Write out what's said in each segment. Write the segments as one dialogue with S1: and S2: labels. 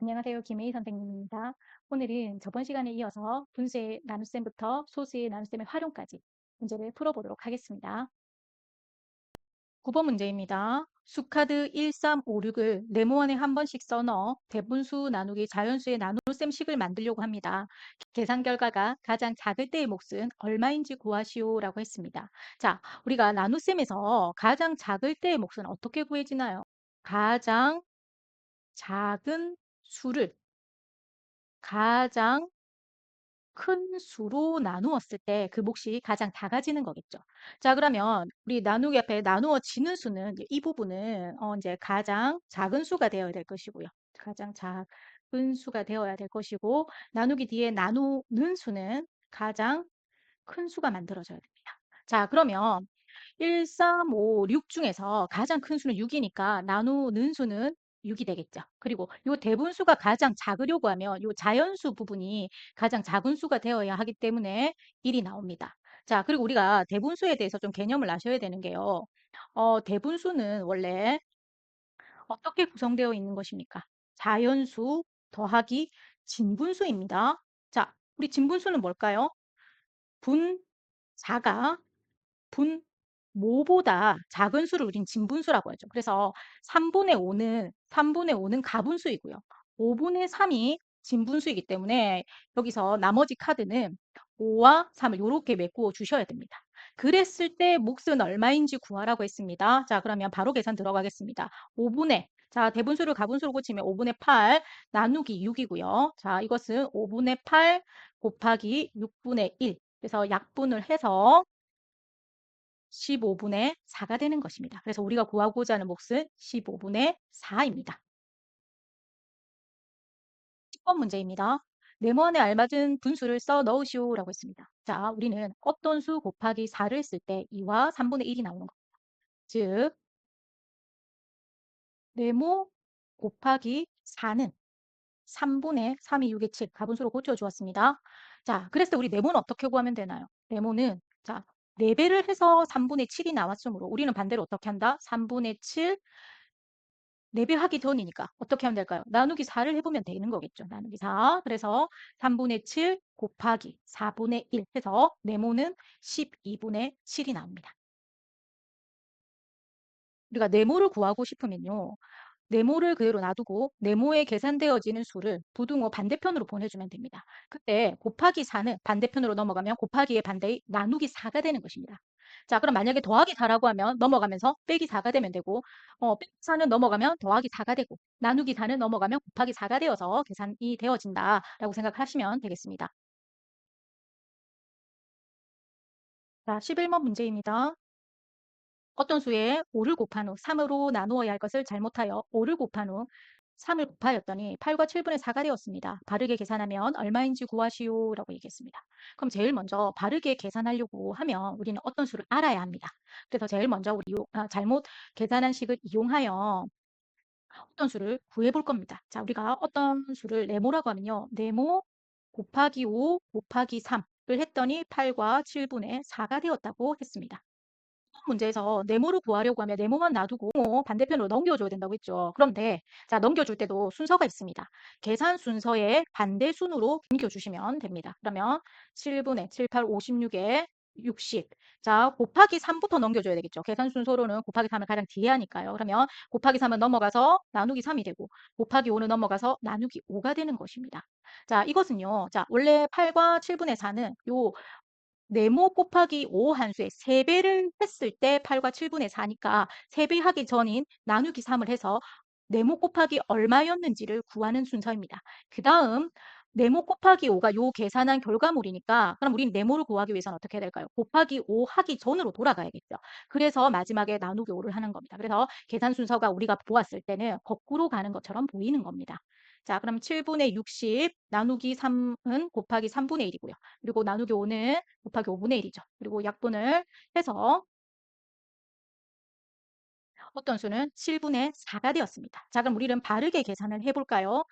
S1: 안녕하세요. 김혜희 선생님입니다. 오늘은 저번 시간에 이어서 분수의 나눗셈부터 소수의 나눗셈의 활용까지 문제를 풀어보도록 하겠습니다. 9번 문제입니다. 수카드 1356을 네모안에 한 번씩 써넣어 대분수 나누기 자연수의 나눗셈식을 만들려고 합니다. 계산 결과가 가장 작을 때의 몫은 얼마인지 구하시오 라고 했습니다. 자, 우리가 나눗셈에서 가장 작을 때의 몫은 어떻게 구해지나요? 가장 작은 수를 가장 큰 수로 나누었을 때 그 몫이 가장 작아지는 거겠죠. 자, 그러면 우리 나누기 앞에 나누어지는 수는 이제 이 부분은 이제 가장 작은 수가 되어야 될 것이고요. 가장 작은 수가 되어야 될 것이고 나누기 뒤에 나누는 수는 가장 큰 수가 만들어져야 됩니다. 자, 그러면 1, 3, 5, 6 중에서 가장 큰 수는 6이니까 나누는 수는 6이 되겠죠. 그리고 이 대분수가 가장 작으려고 하면 이 자연수 부분이 가장 작은 수가 되어야 하기 때문에 1이 나옵니다. 자, 그리고 우리가 대분수에 대해서 좀 개념을 아셔야 되는 게요. 대분수는 원래 어떻게 구성되어 있는 것입니까? 자연수 더하기 진분수입니다. 자, 우리 진분수는 뭘까요? 분자가 모보다 작은 수를 우린 진분수라고 하죠. 그래서 3분의 5는 가분수이고요. 5분의 3이 진분수이기 때문에 여기서 나머지 카드는 5와 3을 이렇게 메꾸어 주셔야 됩니다. 그랬을 때 몫은 얼마인지 구하라고 했습니다. 자, 그러면 바로 계산 들어가겠습니다. 자, 대분수를 가분수로 고치면 5분의 8 나누기 6이고요. 자, 이것은 5분의 8 곱하기 6분의 1. 그래서 약분을 해서 15분의 4가 되는 것입니다. 그래서 우리가 구하고자 하는 몫은 15분의 4입니다. 10번 문제입니다. 네모안에 알맞은 분수를 써 넣으시오라고 했습니다. 자, 우리는 어떤 수 곱하기 4를 쓸 때 2와 3분의 1이 나오는 겁니다. 즉, 네모 곱하기 4는 3분의 3이 6의 7, 가분수로 고쳐주었습니다. 자, 그랬을 때 우리 네모는 어떻게 구하면 되나요? 네모는, 자, 4배를 해서 3분의 7이 나왔으므로 우리는 반대로 어떻게 한다? 3분의 7 4배 하기 전이니까 어떻게 하면 될까요? 나누기 4를 해보면 되는 거겠죠. 나누기 4. 그래서 3분의 7 곱하기 4분의 1 해서 네모는 12분의 7이 나옵니다. 우리가 네모를 구하고 싶으면요. 네모를 그대로 놔두고 네모에 계산되어지는 수를 부등호 반대편으로 보내주면 됩니다. 그때 곱하기 4는 반대편으로 넘어가면 곱하기의 반대의 나누기 4가 되는 것입니다. 자, 그럼 만약에 더하기 4라고 하면 넘어가면서 빼기 4가 되면 되고 빼기 4는 넘어가면 더하기 4가 되고 나누기 4는 넘어가면 곱하기 4가 되어서 계산이 되어진다라고 생각하시면 되겠습니다. 자, 11번 문제입니다. 어떤 수에 5를 곱한 후 3으로 나누어야 할 것을 잘못하여 5를 곱한 후 3을 곱하였더니 8과 7분의 4가 되었습니다. 바르게 계산하면 얼마인지 구하시오 라고 얘기했습니다. 그럼 제일 먼저 바르게 계산하려고 하면 우리는 어떤 수를 알아야 합니다. 그래서 제일 먼저 우리 잘못 계산한 식을 이용하여 어떤 수를 구해볼 겁니다. 자, 우리가 어떤 수를 네모라고 하면요. 네모 곱하기 5 곱하기 3을 했더니 8과 7분의 4가 되었다고 했습니다. 문제에서 네모를 구하려고 하면 네모만 놔두고 반대편으로 넘겨줘야 된다고 했죠. 그런데 자, 넘겨줄 때도 순서가 있습니다. 계산 순서의 반대 순으로 넘겨주시면 됩니다. 그러면 7분의 7, 8, 56에 60. 자, 곱하기 3부터 넘겨줘야 되겠죠. 계산 순서로는 곱하기 3을 가장 뒤에 하니까요. 그러면 곱하기 3은 넘어가서 나누기 3이 되고 곱하기 5는 넘어가서 나누기 5가 되는 것입니다. 자, 이것은요. 자, 원래 8과 7분의 4는 요 네모 곱하기 5 한수의 3배를 했을 때 8과 7분의 4니까 3배 하기 전인 나누기 3을 해서 네모 곱하기 얼마였는지를 구하는 순서입니다. 그 다음 네모 곱하기 5가 요 계산한 결과물이니까 그럼 우린 네모를 구하기 위해서는 어떻게 해야 될까요? 곱하기 5 하기 전으로 돌아가야겠죠. 그래서 마지막에 나누기 5를 하는 겁니다. 그래서 계산 순서가 우리가 보았을 때는 거꾸로 가는 것처럼 보이는 겁니다. 자, 그럼 7분의 60 나누기 3은 곱하기 3분의 1이고요. 그리고 나누기 5는 곱하기 5분의 1이죠. 그리고 약분을 해서 어떤 수는 7분의 4가 되었습니다. 자, 그럼 우리는 바르게 계산을 해볼까요?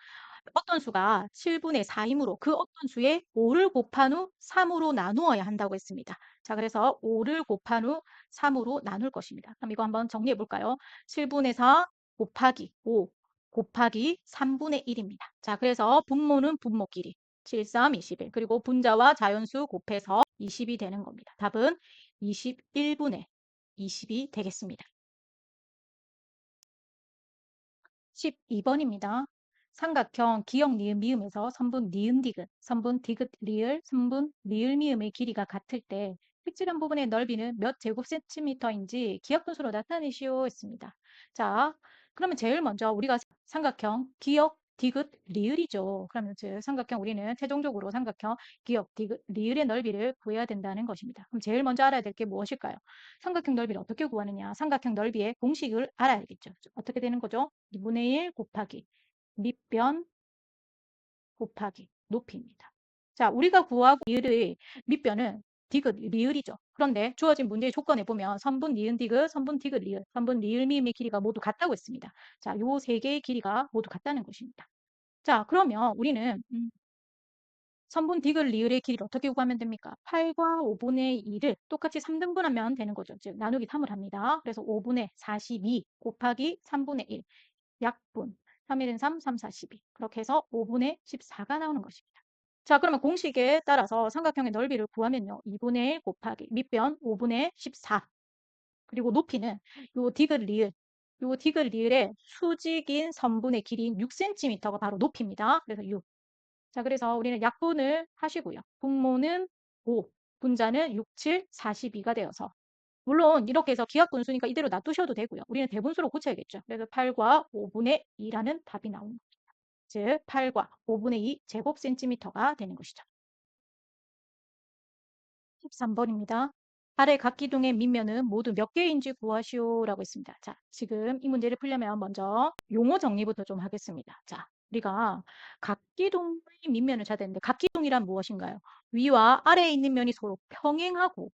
S1: 어떤 수가 7분의 4이므로 그 어떤 수에 5를 곱한 후 3으로 나누어야 한다고 했습니다. 자, 그래서 5를 곱한 후 3으로 나눌 것입니다. 그럼 이거 한번 정리해 볼까요? 7분의 4 곱하기 5 곱하기 3분의 1입니다. 자, 그래서 분모는 분모끼리 7, 3, 21. 그리고 분자와 자연수 곱해서 20이 되는 겁니다. 답은 21분의 20이 되겠습니다. 12번입니다. 삼각형 기역 니은 미음에서 선분 니은 디귿, 선분 디귿 리을, 선분 리을 미음의 길이가 같을 때 색칠한 부분의 넓이는 몇 제곱센티미터인지 기억 분수로 나타내시오 했습니다. 자, 그러면 제일 먼저 우리가 삼각형 기역 디귿 리을이죠. 그러면 즉 삼각형 우리는 최종적으로 삼각형 기역 디귿 리을의 넓이를 구해야 된다는 것입니다. 그럼 제일 먼저 알아야 될 게 무엇일까요? 삼각형 넓이를 어떻게 구하느냐? 삼각형 넓이의 공식을 알아야겠죠. 어떻게 되는 거죠? 2분의 1 곱하기 밑변 곱하기 높이입니다. 자, 우리가 구하고 리을의 밑변은 디귿 리을이죠. 그런데 주어진 문제의 조건에 보면 선분 니은 디귿, 선분 디귿 리을, 선분 리을 미음의 길이가 모두 같다고 했습니다. 자, 요 세 개의 길이가 모두 같다는 것입니다. 자, 그러면 우리는 선분 디귿 리을의 길이를 어떻게 구하면 됩니까? 8과 5분의 2를 똑같이 3등분하면 되는 거죠. 즉 나누기 3을 합니다. 그래서 5분의 42 곱하기 3분의 1 약분 3일은 3, 3, 4, 12 그렇게 해서 5분의 14가 나오는 것입니다. 자, 그러면 공식에 따라서 삼각형의 넓이를 구하면요. 2분의 1 곱하기 밑변 5분의 14 그리고 높이는 요 디귿 리을 요 디귿 리을의 수직인 선분의 길이인 6cm가 바로 높이입니다. 그래서 6. 자, 그래서 우리는 약분을 하시고요. 분모는 5, 분자는 6, 7, 42가 되어서 물론 이렇게 해서 기하분수니까 이대로 놔두셔도 되고요. 우리는 대분수로 고쳐야겠죠. 그래서 8과 5분의 2라는 답이 나옵니다. 즉 8과 5분의 2 제곱센티미터가 되는 것이죠. 13번입니다. 아래 각 기둥의 밑면은 모두 몇 개인지 구하시오라고 했습니다. 자, 지금 이 문제를 풀려면 먼저 용어 정리부터 좀 하겠습니다. 자, 우리가 각 기둥의 밑면을 찾아야 되는데 각 기둥이란 무엇인가요? 위와 아래에 있는 면이 서로 평행하고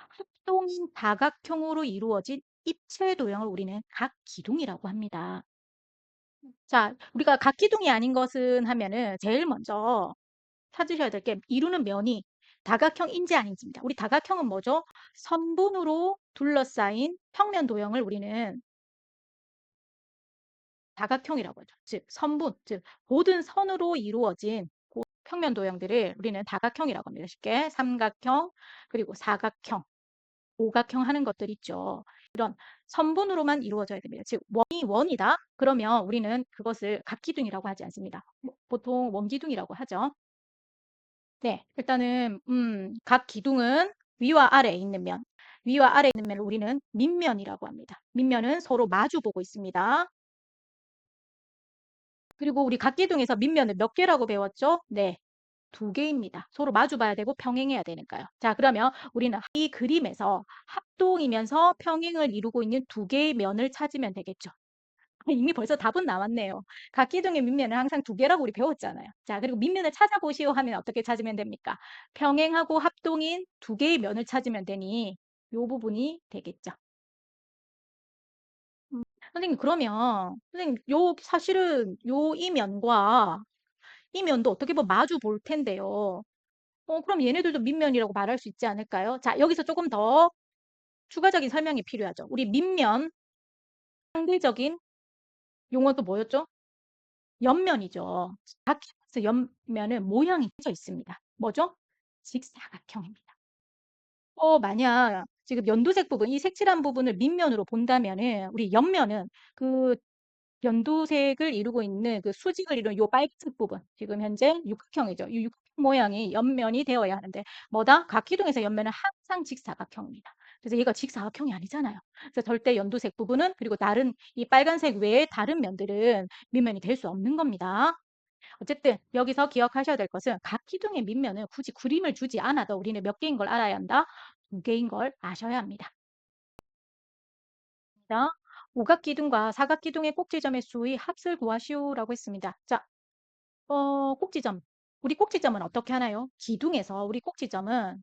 S1: 합동인 다각형으로 이루어진 입체 도형을 우리는 각기둥이라고 합니다. 자, 우리가 각기둥이 아닌 것은 하면은 제일 먼저 찾으셔야 될 게 이루는 면이 다각형인지 아닌지입니다. 우리 다각형은 뭐죠? 선분으로 둘러싸인 평면 도형을 우리는 다각형이라고 하죠. 즉, 선분, 즉 모든 선으로 이루어진 평면 도형들을 우리는 다각형이라고 합니다. 쉽게 삼각형, 그리고 사각형, 오각형 하는 것들 있죠. 이런 선분으로만 이루어져야 됩니다. 즉 원이 원이다. 그러면 우리는 그것을 각기둥이라고 하지 않습니다. 보통 원기둥이라고 하죠. 네, 일단은 각 기둥은 위와 아래에 있는 면, 위와 아래에 있는 면을 우리는 밑면이라고 합니다. 밑면은 서로 마주 보고 있습니다. 그리고 우리 각 기둥에서 밑면을 몇 개라고 배웠죠? 네, 2개입니다. 서로 마주 봐야 되고 평행해야 되니까요. 자, 그러면 우리는 이 그림에서 합동이면서 평행을 이루고 있는 2개의 면을 찾으면 되겠죠. 이미 벌써 답은 나왔네요. 각기둥의 밑면은 항상 2개라고 우리 배웠잖아요. 자, 그리고 밑면을 찾아보시오 하면 어떻게 찾으면 됩니까? 평행하고 합동인 2개의 면을 찾으면 되니 이 부분이 되겠죠. 선생님, 그러면 선생님, 사실은 이 면과 이 면도 어떻게 보면 마주 볼 텐데요. 그럼 얘네들도 밑면이라고 말할 수 있지 않을까요? 자, 여기서 조금 더 추가적인 설명이 필요하죠. 우리 밑면 상대적인 용어도 뭐였죠? 옆면이죠. 각형에서 옆면은 모양이 져 있습니다. 뭐죠? 직사각형입니다. 만약 지금 연두색 부분, 이 색칠한 부분을 밑면으로 본다면은 우리 옆면은 그 연두색을 이루고 있는 그 수직을 이루는 요 빨간색 부분, 지금 현재 육각형이죠. 이 육각 모양이 옆면이 되어야 하는데 뭐다? 각기둥에서 옆면은 항상 직사각형입니다. 그래서 얘가 직사각형이 아니잖아요. 그래서 절대 연두색 부분은 그리고 다른 이 빨간색 외에 다른 면들은 밑면이 될 수 없는 겁니다. 어쨌든 여기서 기억하셔야 될 것은 각 기둥의 밑면은 굳이 그림을 주지 않아도 우리는 몇 개인 걸 알아야 한다? 2개인 걸 아셔야 합니다. 자, 오각기둥과 사각기둥의 꼭지점의 수의 합을 구하시오라고 했습니다. 자, 꼭지점. 우리 꼭지점은 어떻게 하나요? 기둥에서 우리 꼭지점은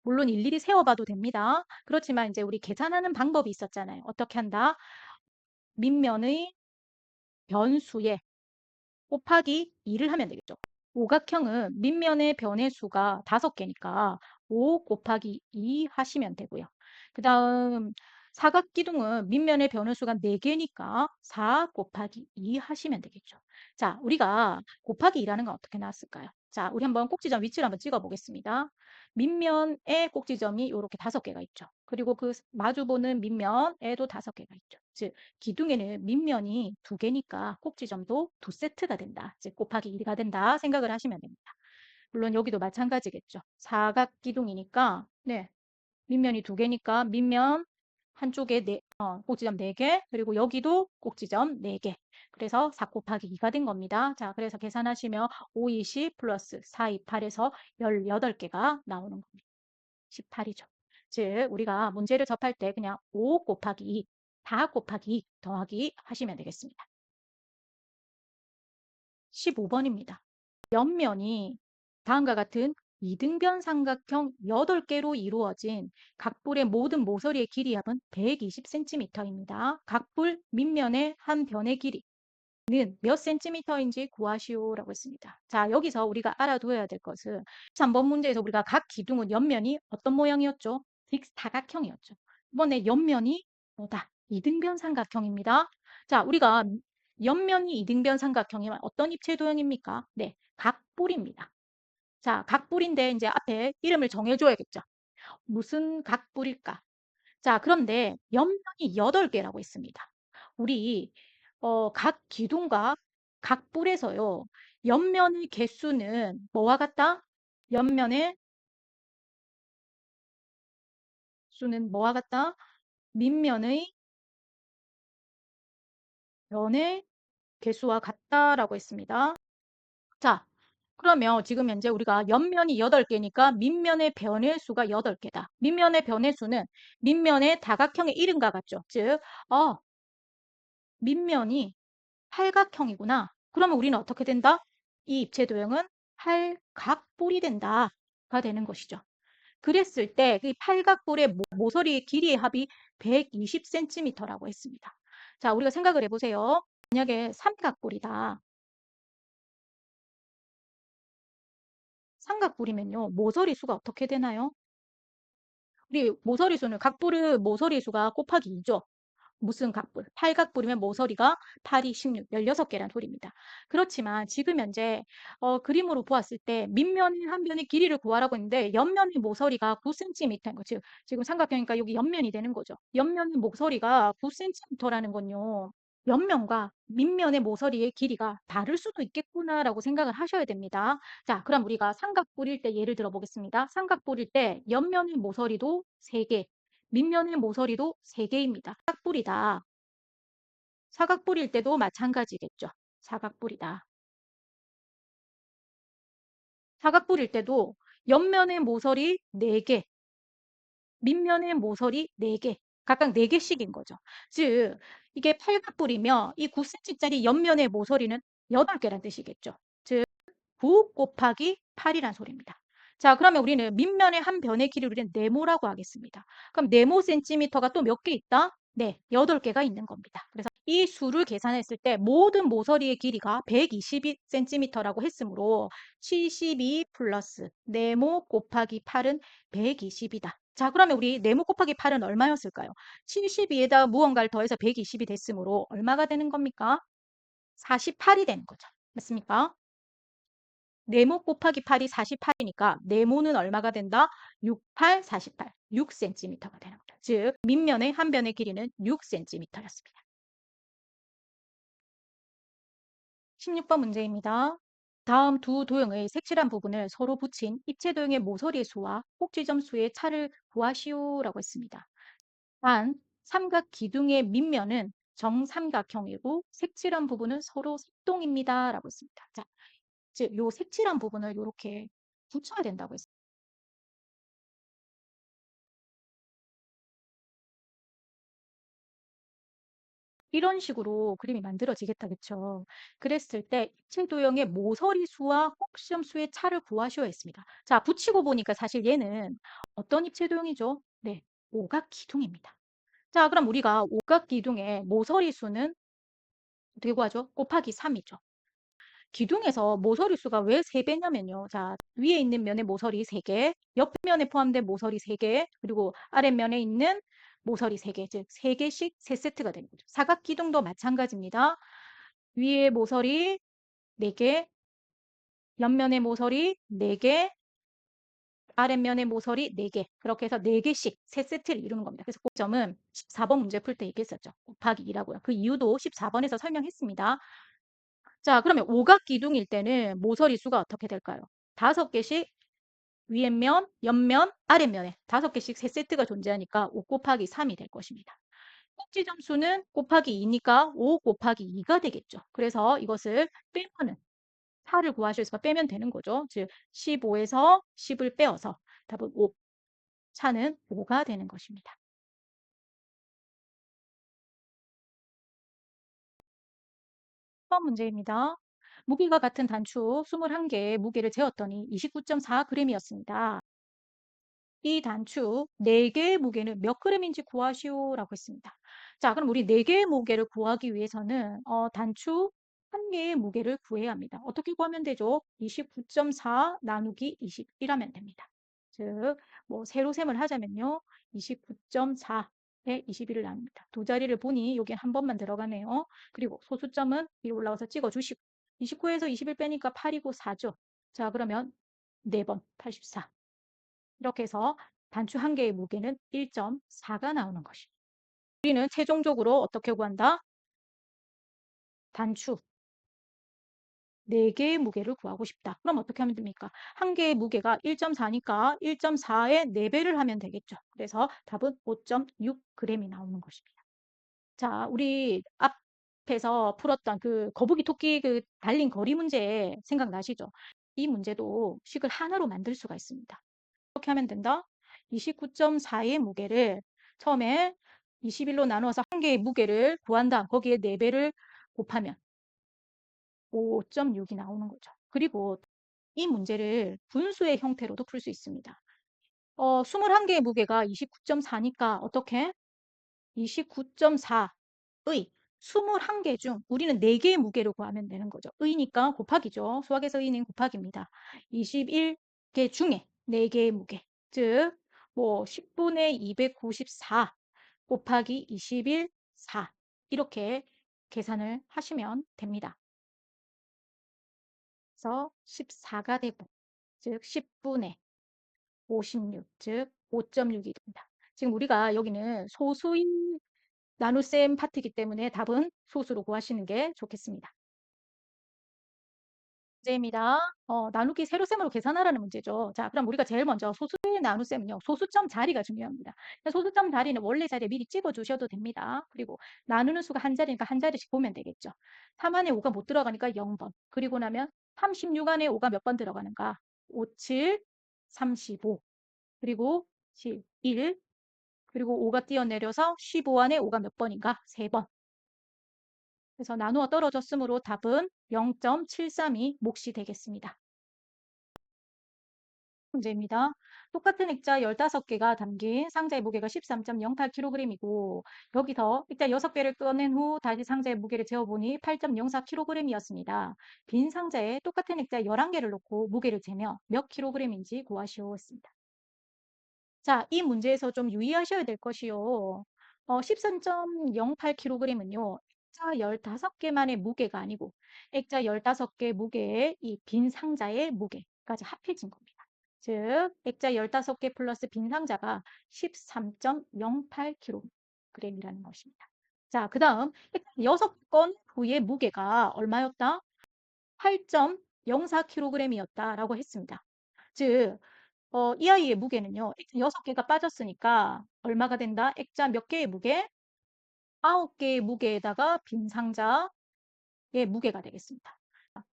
S1: 물론 일일이 세워봐도 됩니다. 그렇지만 이제 우리 계산하는 방법이 있었잖아요. 어떻게 한다? 밑면의 변수에 곱하기 2를 하면 되겠죠. 오각형은 밑면의 변의 수가 5개니까 5 곱하기 2 하시면 되고요. 그 다음 사각기둥은 밑면의 변호수가 4개니까 4 곱하기 2 하시면 되겠죠. 자, 우리가 곱하기 2라는 건 어떻게 나왔을까요? 자, 우리 한번 꼭지점 위치를 한번 찍어 보겠습니다. 밑면에 꼭지점이 이렇게 5개가 있죠. 그리고 그 마주보는 밑면에도 5개가 있죠. 즉, 기둥에는 밑면이 2개니까 꼭지점도 2세트가 된다. 즉, 곱하기 1가 된다 생각을 하시면 됩니다. 물론 여기도 마찬가지겠죠. 사각기둥이니까 네, 밑면이 2개니까 밑면 한쪽에 꼭지점 4개, 그리고 여기도 꼭지점 4개. 그래서 4 곱하기 2가 된 겁니다. 자, 그래서 계산하시면 5, 20 플러스 4, 2, 8에서 18개가 나오는 겁니다. 18이죠. 즉, 우리가 문제를 접할 때 그냥 5 곱하기 2, 4 곱하기 2 더하기 하시면 되겠습니다. 15번입니다. 옆면이 다음과 같은 이등변 삼각형 8개로 이루어진 각불의 모든 모서리의 길이 합은 120cm입니다. 각불 밑면의 한 변의 길이는 몇 cm인지 구하시오라고 했습니다. 자, 여기서 우리가 알아두어야 될 것은 3번 문제에서 우리가 각 기둥은 옆면이 어떤 모양이었죠? 직사각형이었죠. 이번에 옆면이 뭐다? 이등변 삼각형입니다. 자, 우리가 옆면이 이등변 삼각형이면 어떤 입체 도형입니까? 네, 각불입니다. 자, 각불인데 이제 앞에 이름을 정해줘야겠죠. 무슨 각불일까? 자, 그런데 옆면이 8개라고 했습니다. 우리 각 기둥과 각불에서요. 옆면의 개수는 뭐와 같다? 옆면의 수는 뭐와 같다? 밑면의 면의 개수와 같다라고 했습니다. 자, 그러면 지금 현재 우리가 옆면이 8개니까 밑면의 변의 수가 8개다. 밑면의 변의 수는 밑면의 다각형의 이름과 같죠. 즉, 밑면이 팔각형이구나. 그러면 우리는 어떻게 된다? 이 입체 도형은 팔각볼이 된다가 되는 것이죠. 그랬을 때 이 팔각볼의 모서리의 길이의 합이 120cm라고 했습니다. 자, 우리가 생각을 해보세요. 만약에 삼각볼이다. 삼각뿔이면요. 모서리 수가 어떻게 되나요? 우리 모서리 수는 각뿔의 모서리 수가 곱하기 2죠. 무슨 각뿔? 팔각뿔이면 모서리가 8, 2, 16, 16개란 소리입니다. 그렇지만 지금 현재 그림으로 보았을 때 밑면의 한 변의 길이를 구하라고 했는데 옆면의 모서리가 9cm인 거. 즉 지금 삼각형이니까 여기 옆면이 되는 거죠. 옆면의 모서리가 9cm라는 건요. 옆면과 밑면의 모서리의 길이가 다를 수도 있겠구나라고 생각을 하셔야 됩니다. 자, 그럼 우리가 삼각뿔일 때 예를 들어 보겠습니다. 삼각뿔일 때 옆면의 모서리도 3개, 밑면의 모서리도 3개입니다. 사각뿔이다. 사각뿔일 때도 마찬가지겠죠. 사각뿔이다. 사각뿔일 때도 옆면의 모서리 4개, 밑면의 모서리 4개, 각각 4개씩인 거죠. 즉, 이게 팔각뿔이며 이 9cm짜리 옆면의 모서리는 8개란 뜻이겠죠. 즉, 9 곱하기 8이란 소리입니다. 자, 그러면 우리는 밑면의 한 변의 길이를 우리는 네모라고 하겠습니다. 그럼 네모 센티미터가 또 몇 개 있다? 네, 8개가 있는 겁니다. 그래서 이 수를 계산했을 때 모든 모서리의 길이가 120cm라고 했으므로 72 플러스 네모 곱하기 8은 120이다. 자, 그러면 우리 네모 곱하기 8은 얼마였을까요? 72에다 무언가를 더해서 120이 됐으므로 얼마가 되는 겁니까? 48이 되는 거죠. 맞습니까? 네모 곱하기 8이 48이니까 네모는 얼마가 된다? 6, 8, 48. 6cm가 되는 거죠. 즉, 밑면의 한 변의 길이는 6cm였습니다. 16번 문제입니다. 다음 두 도형의 색칠한 부분을 서로 붙인 입체 도형의 모서리의 수와 꼭지점 수의 차를 구하시오라고 했습니다. 단, 삼각 기둥의 밑면은 정삼각형이고 색칠한 부분은 서로 색동입니다. 라고 했습니다. 자, 즉, 요 색칠한 부분을 이렇게 붙여야 된다고 했습니다. 이런 식으로 그림이 만들어지겠다, 그쵸? 그랬을 때 입체 도형의 모서리 수와 꼭지점 수의 차를 구하셔야 했습니다. 자, 붙이고 보니까 사실 얘는 어떤 입체 도형이죠? 네, 오각기둥입니다. 자, 그럼 우리가 오각기둥의 모서리 수는 어떻게 구하죠? 곱하기 3이죠. 기둥에서 모서리 수가 왜 3배냐면요. 자, 위에 있는 면의 모서리 3개, 옆면에 포함된 모서리 3개, 그리고 아랫면에 있는 모서리 3개, 즉 3개씩 3세트가 되는 거죠. 사각기둥도 마찬가지입니다. 위에 모서리 4개, 옆면의 모서리 4개, 아랫면의 모서리 4개. 그렇게 해서 4개씩 3세트를 이루는 겁니다. 그래서 꼭점은 14번 문제 풀 때 얘기했었죠. 곱하기 2라고요. 그 이유도 14번에서 설명했습니다. 자, 그러면 오각기둥일 때는 모서리 수가 어떻게 될까요? 5개씩 위에면, 옆면, 아랫면에 5개씩 3세트가 존재하니까 5 곱하기 3이 될 것입니다. 꼭지 점수는 곱하기 2니까 5 곱하기 2가 되겠죠. 그래서 이것을 빼면은 4를 구하셔서 빼면 되는 거죠. 즉 15에서 10을 빼어서 답은 5. 차는 5가 되는 것입니다. 1번 문제입니다. 무게가 같은 단추 21개의 무게를 재었더니 29.4g이었습니다. 이 단추 4개의 무게는 몇 g인지 구하시오라고 했습니다. 자, 그럼 우리 4개의 무게를 구하기 위해서는 단추 1개의 무게를 구해야 합니다. 어떻게 구하면 되죠? 29.4 나누기 21 하면 됩니다. 즉, 뭐 세로셈을 하자면요. 29.4에 21을 나눕니다. 두 자리를 보니 여기 한 번만 들어가네요. 그리고 소수점은 위로 올라가서 찍어주시고 29에서 21 빼니까 8이고 4죠. 자, 그러면 4번 84. 이렇게 해서 단추 1개의 무게는 1.4가 나오는 것입니다. 우리는 최종적으로 어떻게 구한다? 단추 4개의 무게를 구하고 싶다. 그럼 어떻게 하면 됩니까? 1개의 무게가 1.4니까 1.4의 4배를 하면 되겠죠. 그래서 답은 5.6g이 나오는 것입니다. 자, 우리 앞에서 풀었던 그 거북이 토끼 그 달린 거리 문제 생각나시죠? 이 문제도 식을 하나로 만들 수가 있습니다. 이렇게 하면 된다. 29.4의 무게를 처음에 21로 나누어서 1개의 무게를 구한다. 거기에 4배를 곱하면 5.6이 나오는 거죠. 그리고 이 문제를 분수의 형태로도 풀 수 있습니다. 21개의 무게가 29.4니까 어떻게? 29.4의 21개 중 우리는 4개의 무게를 구하면 되는 거죠. 의니까 곱하기죠. 수학에서 의는 곱하기입니다. 21개 중에 4개의 무게. 즉, 뭐 10분의 294 곱하기 21, 4. 이렇게 계산을 하시면 됩니다. 그래서 14가 되고, 즉 10분의 56, 즉 5.6이 됩니다. 지금 우리가 여기는 소수인 나눗셈 파트이기 때문에 답은 소수로 구하시는 게 좋겠습니다. 문제입니다. 나누기 세로셈으로 계산하라는 문제죠. 자, 그럼 우리가 제일 먼저 소수의 나눗셈은요. 소수점 자리가 중요합니다. 소수점 자리는 원래 자리에 미리 찍어주셔도 됩니다. 그리고 나누는 수가 한 자리니까 한 자리씩 보면 되겠죠. 3 안에 5가 못 들어가니까 0번. 그리고 나면 36 안에 5가 몇 번 들어가는가? 5, 7, 35. 그리고 7, 1. 그리고 5가 뛰어내려서 15 안에 5가 몇 번인가? 3번. 그래서 나누어 떨어졌으므로 답은 0.732 몫이 되겠습니다. 문제입니다. 똑같은 액자 15개가 담긴 상자의 무게가 13.08kg이고 여기서 액자 6개를 꺼낸 후 다시 상자의 무게를 재어보니 8.04kg이었습니다. 빈 상자에 똑같은 액자 11개를 놓고 무게를 재며 몇 kg인지 구하시오 했습니다. 자, 이 문제에서 좀 유의하셔야 될 것이요. 13.08kg은요. 액자 15개만의 무게가 아니고 액자 15개 무게의 이 빈 상자의 무게까지 합해진 겁니다. 즉, 액자 15개 플러스 빈 상자가 13.08kg이라는 것입니다. 자, 그 다음 6건 후의 무게가 얼마였다? 8.04kg이었다라고 했습니다. 즉, 이 아이의 무게는요. 액자 6개가 빠졌으니까 얼마가 된다? 액자 몇 개의 무게? 9개의 무게에다가 빈 상자의 무게가 되겠습니다.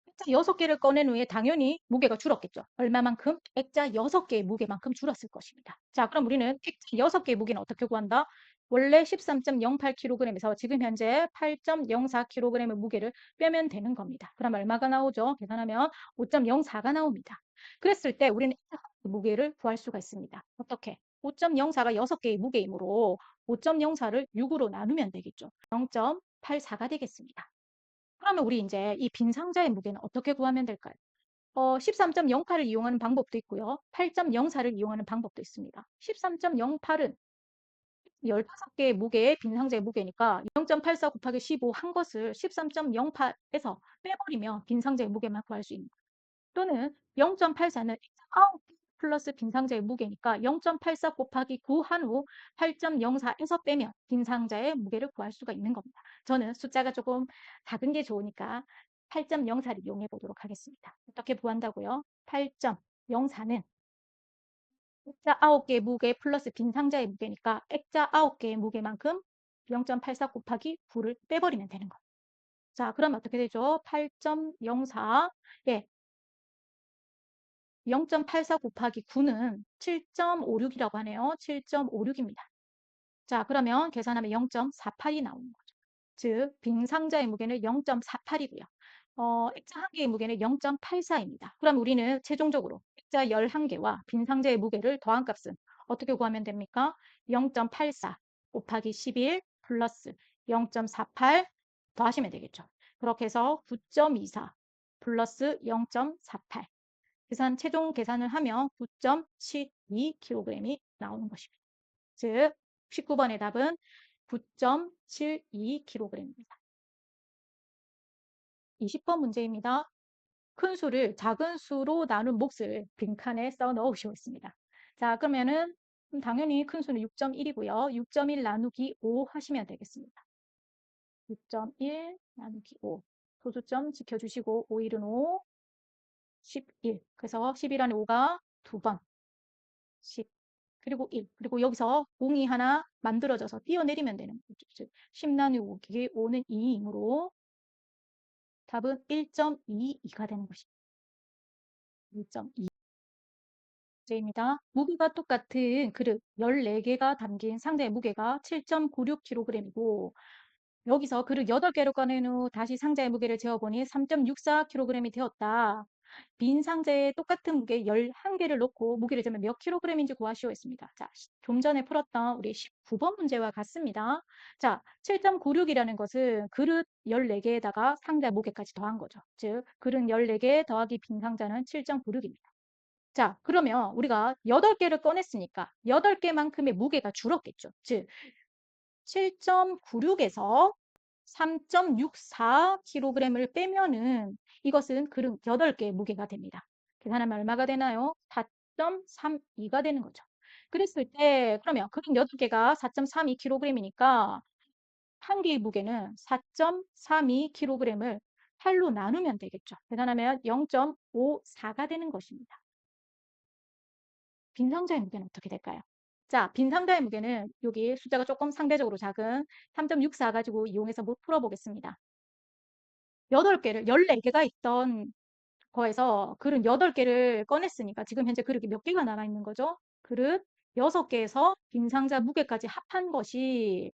S1: 액자 6개를 꺼낸 후에 당연히 무게가 줄었겠죠. 얼마만큼? 액자 6개의 무게만큼 줄었을 것입니다. 자, 그럼 우리는 액자 6개의 무게는 어떻게 구한다? 원래 13.08kg에서 지금 현재 8.04kg의 무게를 빼면 되는 겁니다. 그럼 얼마가 나오죠? 계산하면 5.04가 나옵니다. 그랬을 때 우리는 무게를 구할 수가 있습니다. 어떻게? 5.04가 6개의 무게이므로 5.04를 6으로 나누면 되겠죠. 0.84가 되겠습니다. 그러면 우리 이제 이 빈 상자의 무게는 어떻게 구하면 될까요? 13.08을 이용하는 방법도 있고요. 8.04를 이용하는 방법도 있습니다. 13.08은 15개의 무게의 빈 상자의 무게니까 0.84 곱하기 15 한 것을 13.08에서 빼버리면 빈 상자의 무게만 구할 수 있는 거예요. 또는 0.84는 9개 플러스 빈 상자의 무게니까 0.84 곱하기 9 한 후 8.04에서 빼면 빈 상자의 무게를 구할 수가 있는 겁니다. 저는 숫자가 조금 작은 게 좋으니까 8.04를 이용해 보도록 하겠습니다. 어떻게 구한다고요? 8.04는 액자 9개의 무게 플러스 빈 상자의 무게니까 액자 9개의 무게만큼 0.84 곱하기 9를 빼버리면 되는 거예요. 자, 그럼 어떻게 되죠? 8.04, 예, 0.84 곱하기 9는 7.56이라고 하네요. 7.56입니다. 자, 그러면 계산하면 0.48이 나오는 거죠. 즉, 빈 상자의 무게는 0.48이고요. 액자 한 개의 무게는 0.84입니다. 그럼 우리는 최종적으로 액자 11개와 빈 상자의 무게를 더한 값은 어떻게 구하면 됩니까? 0.84 곱하기 11 플러스 0.48 더하시면 되겠죠. 그렇게 해서 9.24 플러스 0.48 최종 계산을 하면 9.72kg이 나오는 것입니다. 즉, 19번의 답은 9.72kg입니다. 20번 문제입니다. 큰 수를 작은 수로 나눈 몫을 빈칸에 써 넣으시고 있습니다. 자, 그러면은 당연히 큰 수는 6.1이고요. 6.1 나누기 5 하시면 되겠습니다. 6.1 나누기 5. 소수점 지켜주시고 5, 1은 5, 11. 그래서 11 안에 5가 2번, 10. 그리고 1. 그리고 여기서 공이 하나 만들어져서 띄어내리면 되는 거죠. 즉, 10 나누기 5는 2이므로 답은 1.22가 되는 것입니다. 1.2. 문제입니다. 무게가 똑같은 그릇 14개가 담긴 상자의 무게가 7.96kg이고 여기서 그릇 8개를 꺼낸 후 다시 상자의 무게를 재어보니 3.64kg이 되었다. 빈 상자에 똑같은 무게 11개를 넣고 무게를 재면 몇 킬로그램인지 구하시오 했습니다. 자, 좀 전에 풀었던 우리 19번 문제와 같습니다. 자, 7.96이라는 것은 그릇 14개에다가 상자 무게까지 더한 거죠. 즉, 그릇 14개 더하기 빈 상자는 7.96입니다. 자, 그러면 우리가 8개를 꺼냈으니까 8개만큼의 무게가 줄었겠죠. 즉, 7.96에서 3.64kg을 빼면은 이것은 그릇 8개의 무게가 됩니다. 계산하면 얼마가 되나요? 4.32가 되는 거죠. 그랬을 때 그러면 그릇 8개가 4.32kg이니까 한 개의 무게는 4.32kg을 8로 나누면 되겠죠. 계산하면 0.54가 되는 것입니다. 빈 상자의 무게는 어떻게 될까요? 자, 빈 상자의 무게는 여기 숫자가 조금 상대적으로 작은 3.64 가지고 이용해서 못 풀어보겠습니다. 8개를 14개가 있던 거에서 그릇 8개를 꺼냈으니까 지금 현재 그릇이 몇 개가 남아 있는 거죠? 그릇 6개에서 빈 상자 무게까지 합한 것이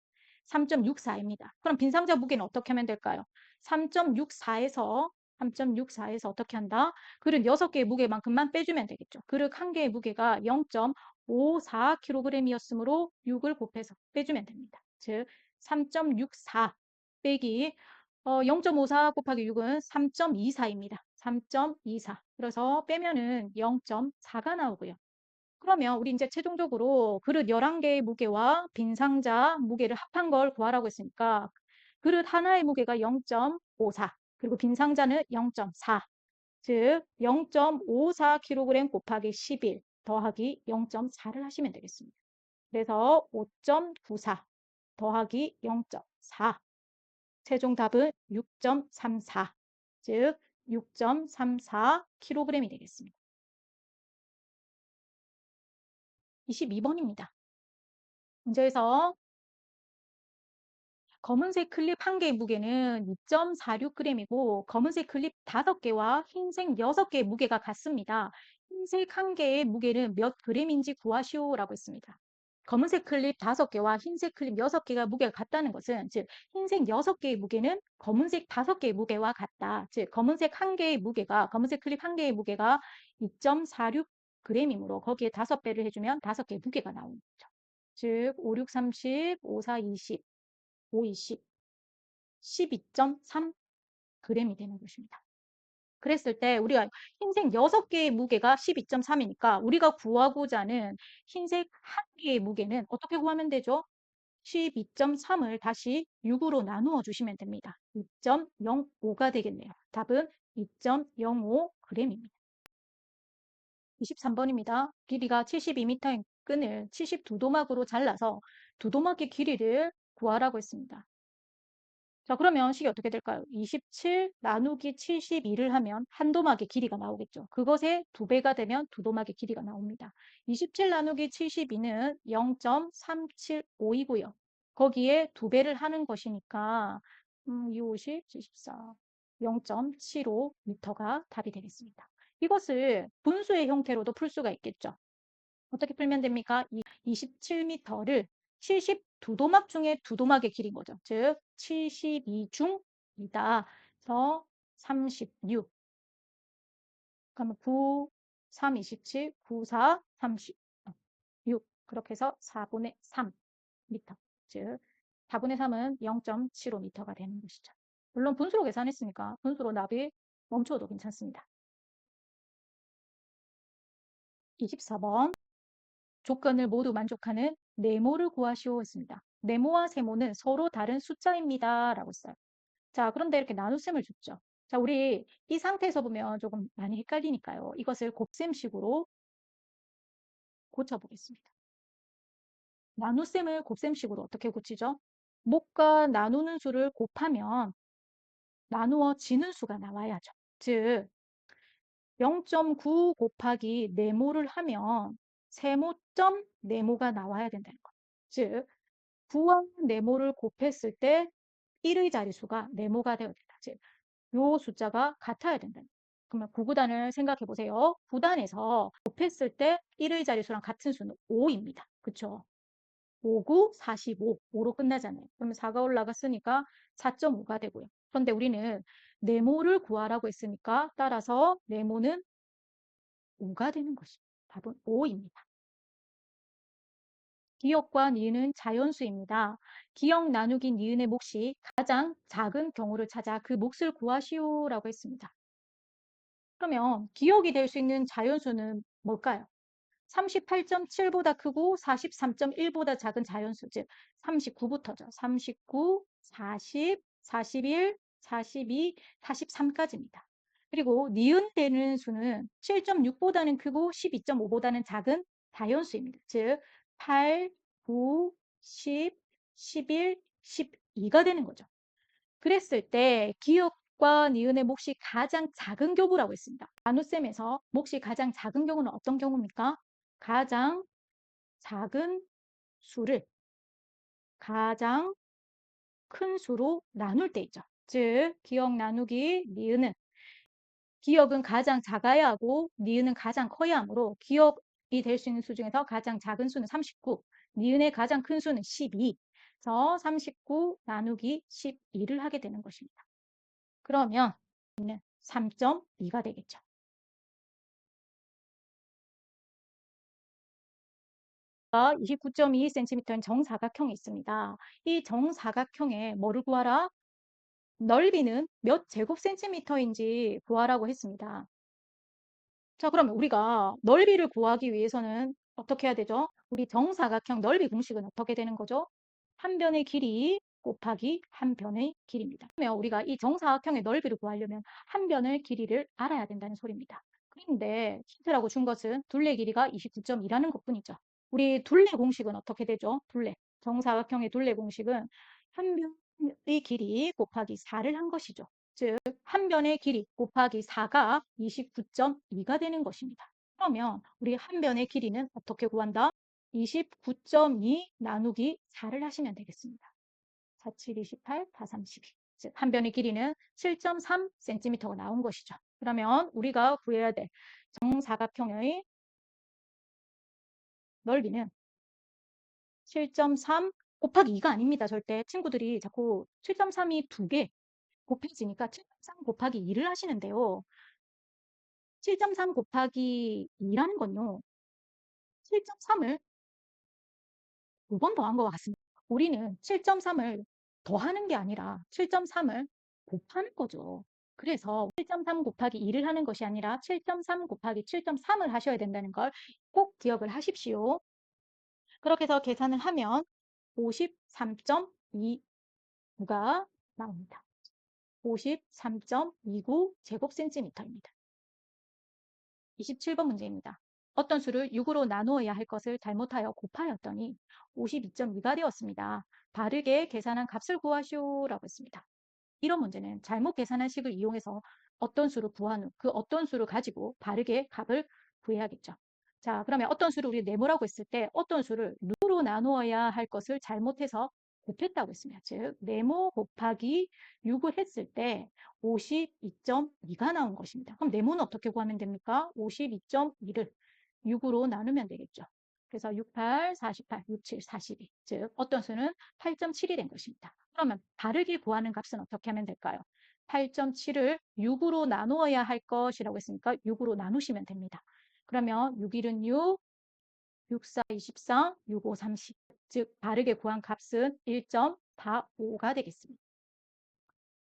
S1: 3.64입니다. 그럼 빈 상자 무게는 어떻게 하면 될까요? 3.64에서 어떻게 한다? 그릇 6개의 무게만큼만 빼주면 되겠죠. 그릇 한 개의 무게가 0.54kg이었으므로 6을 곱해서 빼주면 됩니다. 즉 3.64 빼기 0.54 곱하기 6은 3.24입니다. 3.24. 그래서 빼면은 0.4가 나오고요. 그러면 우리 이제 최종적으로 그릇 11개의 무게와 빈 상자 무게를 합한 걸 구하라고 했으니까 그릇 하나의 무게가 0.54 그리고 빈 상자는 0.4 즉 0.54kg 곱하기 11 더하기 0.4를 하시면 되겠습니다. 그래서 5.94 더하기 0.4 최종 답은 6.34 즉 6.34kg이 되겠습니다. 22번입니다. 문제에서 검은색 클립 한 개의 무게는 2.46g이고 검은색 클립 5개와 흰색 6개의 무게가 같습니다. 흰색 한 개의 무게는 몇 g인지 구하시오라고 했습니다. 검은색 클립 5개와 흰색 클립 6개가 무게가 같다는 것은 즉 흰색 6개의 무게는 검은색 5개의 무게와 같다. 즉 검은색 한 개의 무게가 검은색 클립 한 개의 무게가 2.46g이므로 거기에 5배를 해주면 5개의 무게가 나오는 거죠. 즉 5, 6, 30, 5, 4, 20, 5, 20, 12.3g이 되는 것입니다. 그랬을 때 우리가 흰색 6개의 무게가 12.3이니까 우리가 구하고자 하는 흰색 한 개의 무게는 어떻게 구하면 되죠? 12.3을 다시 6으로 나누어 주시면 됩니다. 2.05가 되겠네요. 답은 2.05g입니다. 23번입니다. 길이가 72m인 끈을 72도막으로 잘라서 두도막의 길이를 구하라고 했습니다. 자, 그러면 식이 어떻게 될까요? 27 나누기 72를 하면 한 도막의 길이가 나오겠죠. 그것의 2배가 되면 두 도막의 길이가 나옵니다. 27 나누기 72는 0.375이고요. 거기에 2배를 하는 것이니까 250, 74, 0.75m가 답이 되겠습니다. 이것을 분수의 형태로도 풀 수가 있겠죠. 어떻게 풀면 됩니까? 27m를 72도막 중에 두 도막의 길인 거죠. 즉 72중 2다. 그래서 36. 그러면 9, 3, 27, 9, 4, 36. 그렇게 해서 4분의 3m. 즉 4분의 3은 0.75m가 되는 것이죠. 물론 분수로 계산했으니까 분수로 납이 멈춰도 괜찮습니다. 24번. 조건을 모두 만족하는 네모를 구하시오 했습니다. 네모와 세모는 서로 다른 숫자입니다. 라고 써요. 자, 그런데 이렇게 나눗셈을 줬죠. 자, 우리 이 상태에서 보면 조금 많이 헷갈리니까요. 이것을 곱셈식으로 고쳐보겠습니다. 나눗셈을 곱셈식으로 어떻게 고치죠? 목과 나누는 수를 곱하면 나누어지는 수가 나와야죠. 즉, 0.9 곱하기 네모를 하면 세모점 네모가 나와야 된다는 거예요. 즉, 9와 네모를 곱했을 때 1의 자릿수가 네모가 되어야 된다. 즉, 요 숫자가 같아야 된다. 그러면 9구단을 생각해 보세요. 9단에서 곱했을 때 1의 자릿수랑 같은 수는 5입니다. 그쵸? 5, 9, 45. 5로 끝나잖아요. 그러면 4가 올라갔으니까 4.5가 되고요. 그런데 우리는 네모를 구하라고 했으니까 따라서 네모는 5가 되는 것입니다. 답은 5입니다. 기역과 니은은 자연수입니다. 기역 나누기 니은의 몫이 가장 작은 경우를 찾아 그 몫을 구하시오라고 했습니다. 그러면 기역이 될 수 있는 자연수는 뭘까요? 38.7보다 크고 43.1보다 작은 자연수, 즉 39부터죠. 39, 40, 41, 42, 43까지입니다. 그리고 니은되는 수는 7.6보다는 크고 12.5보다는 작은 다연수입니다. 즉 8, 9, 10, 11, 12가 되는 거죠. 그랬을 때 기역과 니은의 몫이 가장 작은 경우라고 했습니다. 나눗셈에서 몫이 가장 작은 경우는 어떤 경우입니까? 가장 작은 수를 가장 큰 수로 나눌 때 있죠. 즉, 기역 나누기 니은은 기역은 가장 작아야 하고 니은은 가장 커야 하므로 기역이 될 수 있는 수 중에서 가장 작은 수는 39, 니은의 가장 큰 수는 12. 그래서 39 나누기 12를 하게 되는 것입니다. 그러면 3.2가 되겠죠. 29.22cm인 정사각형이 있습니다. 이 정사각형에 뭐를 구하라? 넓이는 몇 제곱센티미터인지 구하라고 했습니다. 자, 그러면 우리가 넓이를 구하기 위해서는 어떻게 해야 되죠? 우리 정사각형 넓이 공식은 어떻게 되는 거죠? 한 변의 길이 곱하기 한 변의 길이입니다. 그러면 우리가 이 정사각형의 넓이를 구하려면 한 변의 길이를 알아야 된다는 소리입니다. 그런데 힌트라고 준 것은 둘레 길이가 29.2라는 것뿐이죠. 우리 둘레 공식은 어떻게 되죠? 둘레. 정사각형의 둘레 공식은 한 변의 길이 곱하기 4를 한 것이죠. 즉, 한 변의 길이 곱하기 4가 29.2가 되는 것입니다. 그러면 우리 한 변의 길이는 어떻게 구한다? 29.2 나누기 4를 하시면 되겠습니다. 4, 7, 28, 4, 32. 즉, 한 변의 길이는 7.3cm가 나온 것이죠. 그러면 우리가 구해야 될 정사각형의 넓이는 7.3 곱하기 2가 아닙니다. 절대 친구들이 자꾸 7.3이 2개 곱해지니까 7.3 곱하기 2를 하시는데요. 7.3 곱하기 2라는 건요. 7.3을 2번 더한 것 같습니다. 우리는 7.3을 더하는 게 아니라 7.3을 곱하는 거죠. 그래서 7.3 곱하기 2를 하는 것이 아니라 7.3 곱하기 7.3을 하셔야 된다는 걸 꼭 기억을 하십시오. 그렇게 해서 계산을 하면 53.29가 나옵니다. 53.29 제곱센티미터입니다. 27번 문제입니다. 어떤 수를 6으로 나누어야 할 것을 잘못하여 곱하였더니 52.2가 되었습니다. 바르게 계산한 값을 구하시오라고 했습니다. 이런 문제는 잘못 계산한 식을 이용해서 어떤 수를 구한 후 그 어떤 수를 가지고 바르게 값을 구해야겠죠. 자, 그러면 어떤 수를 우리 네모라고 했을 때 어떤 수를 6으로 나누어야 할 것을 잘못해서 곱했다고 했습니다. 즉, 네모 곱하기 6을 했을 때 52.2가 나온 것입니다. 그럼 네모는 어떻게 구하면 됩니까? 52.2를 6으로 나누면 되겠죠. 그래서 68, 48, 67, 42. 즉, 어떤 수는 8.7이 된 것입니다. 그러면 다르게 구하는 값은 어떻게 하면 될까요? 8.7을 6으로 나누어야 할 것이라고 했으니까 6으로 나누시면 됩니다. 그러면 6일은 6, 64, 24, 65, 30. 즉, 다르게 구한 값은 1.45가 되겠습니다.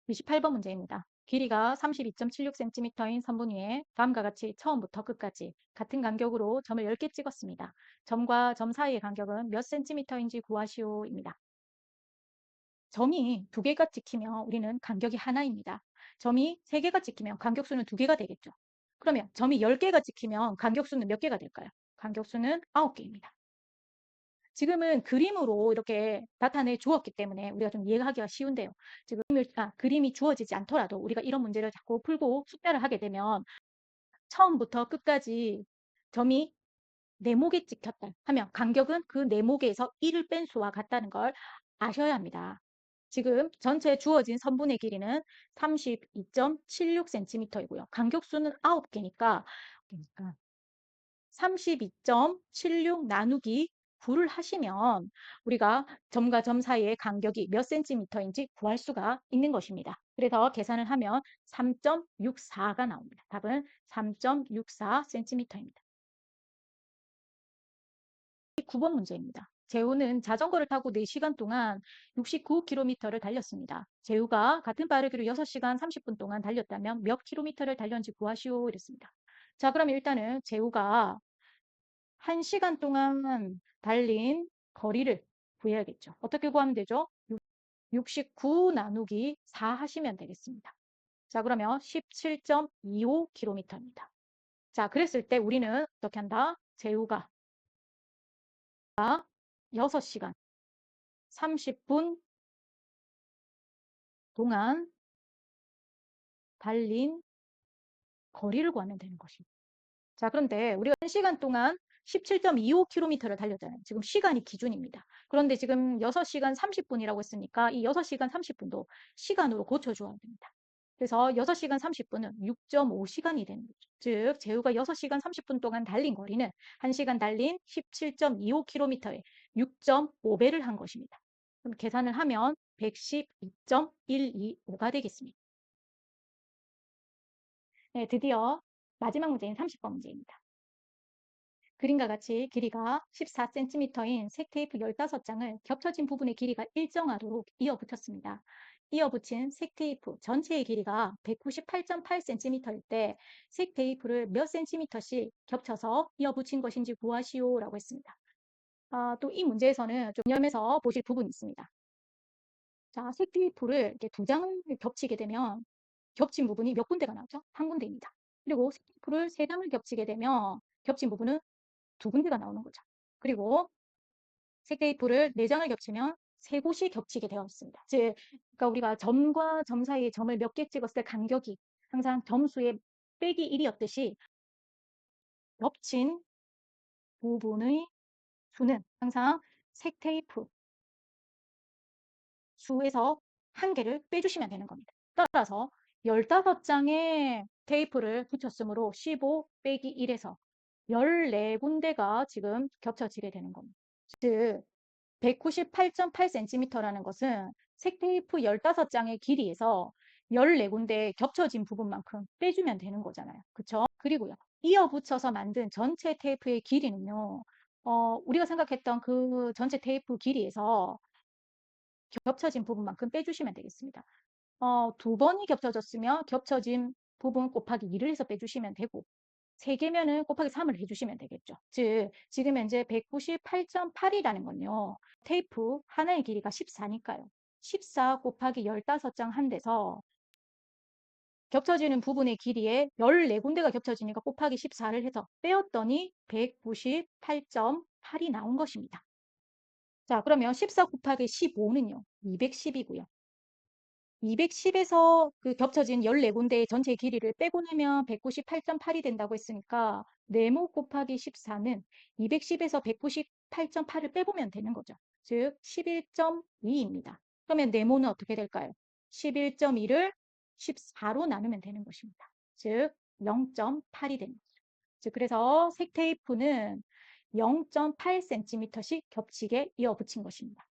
S1: 28번 문제입니다. 길이가 32.76cm인 선분 위에 다음과 같이 처음부터 끝까지 같은 간격으로 점을 10개 찍었습니다. 점과 점 사이의 간격은 몇 cm인지 구하시오입니다. 점이 2개가 찍히면 우리는 간격이 하나입니다. 점이 3개가 찍히면 간격수는 2개가 되겠죠. 그러면 점이 10개가 찍히면 간격수는 몇 개가 될까요? 간격수는 9개입니다. 지금은 그림으로 이렇게 나타내 주었기 때문에 우리가 좀 이해하기가 쉬운데요. 지금 그림이 주어지지 않더라도 우리가 이런 문제를 자꾸 풀고 숙제를 하게 되면 처음부터 끝까지 점이 네모게 찍혔다 하면 간격은 그 네모게에서 1을 뺀 수와 같다는 걸 아셔야 합니다. 지금 전체 주어진 선분의 길이는 32.76cm이고요. 간격수는 9개니까 32.76 나누기 9를 하시면 우리가 점과 점 사이의 간격이 몇 cm인지 구할 수가 있는 것입니다. 그래서 계산을 하면 3.64가 나옵니다. 답은 3.64cm입니다. 9번 문제입니다. 재우는 자전거를 타고 4시간 동안 69km를 달렸습니다. 재우가 같은 빠르기로 6시간 30분 동안 달렸다면 몇 킬로미터를 달렸는지 구하시오 이랬습니다. 자, 그럼 일단은 재우가 1시간 동안 달린 거리를 구해야겠죠. 어떻게 구하면 되죠? 69 나누기 4 하시면 되겠습니다. 자, 그러면 17.25km입니다. 자, 그랬을 때 우리는 어떻게 한다? 재우가 6시간 30분 동안 달린 거리를 구하면 되는 것입니다. 자, 그런데 우리가 1시간 동안 17.25km를 달렸잖아요. 지금 시간이 기준입니다. 그런데 지금 6시간 30분이라고 했으니까 이 6시간 30분도 시간으로 고쳐줘야 됩니다. 그래서 6시간 30분은 6.5시간이 되는 거죠. 즉, 재우가 6시간 30분 동안 달린 거리는 1시간 달린 17.25km에 6.5배를 한 것입니다. 그럼 계산을 하면 112.125가 되겠습니다. 네, 드디어 마지막 문제인 30번 문제입니다. 그림과 같이 길이가 14cm인 색테이프 15장을 겹쳐진 부분의 길이가 일정하도록 이어붙였습니다. 이어붙인 색테이프 전체의 길이가 198.8cm일 때 색테이프를 몇 cm씩 겹쳐서 이어붙인 것인지 구하시오라고 했습니다. 또 이 문제에서는 좀 유념해서 보실 부분이 있습니다. 자, 색테이프를 이렇게 2장을 겹치게 되면 겹친 부분이 몇 군데가 나오죠? 한 군데입니다. 그리고 색테이프를 3장을 겹치게 되면 겹친 부분은 2군데가 나오는 거죠. 그리고 색테이프를 4장을 겹치면 3곳이 겹치게 되어 있습니다. 즉, 그러니까 우리가 점과 점 사이에 점을 몇 개 찍었을 때 간격이 항상 점수의 빼기 1이었듯이 겹친 부분의 수는 항상 색테이프 수에서 한 개를 빼주시면 되는 겁니다. 따라서 15장의 테이프를 붙였으므로 15 빼기 1에서 14군데가 지금 겹쳐지게 되는 겁니다. 즉, 198.8cm라는 것은 색테이프 15장의 길이에서 14군데 겹쳐진 부분만큼 빼주면 되는 거잖아요. 그쵸? 그리고요, 이어붙여서 만든 전체 테이프의 길이는요, 우리가 생각했던 그 전체 테이프 길이에서 겹쳐진 부분만큼 빼주시면 되겠습니다. 2번이 겹쳐졌으면 겹쳐진 부분 곱하기 2를 해서 빼주시면 되고, 3개면은 곱하기 3을 해주시면 되겠죠. 즉, 지금 현재 198.8이라는 건요. 테이프 하나의 길이가 14니까요. 14 곱하기 15장 한 데서 겹쳐지는 부분의 길이에 14군데가 겹쳐지니까 곱하기 14를 해서 빼었더니 198.8이 나온 것입니다. 자, 그러면 14 곱하기 15는요. 210이고요. 210에서 그 겹쳐진 14군데의 전체 길이를 빼고 나면 198.8이 된다고 했으니까 네모 곱하기 14는 210에서 198.8을 빼보면 되는 거죠. 즉 11.2입니다. 그러면 네모는 어떻게 될까요? 11.2를 14로 나누면 되는 것입니다. 즉 0.8이 되는 거죠. 즉 그래서 색 테이프는 0.8cm씩 겹치게 이어 붙인 것입니다.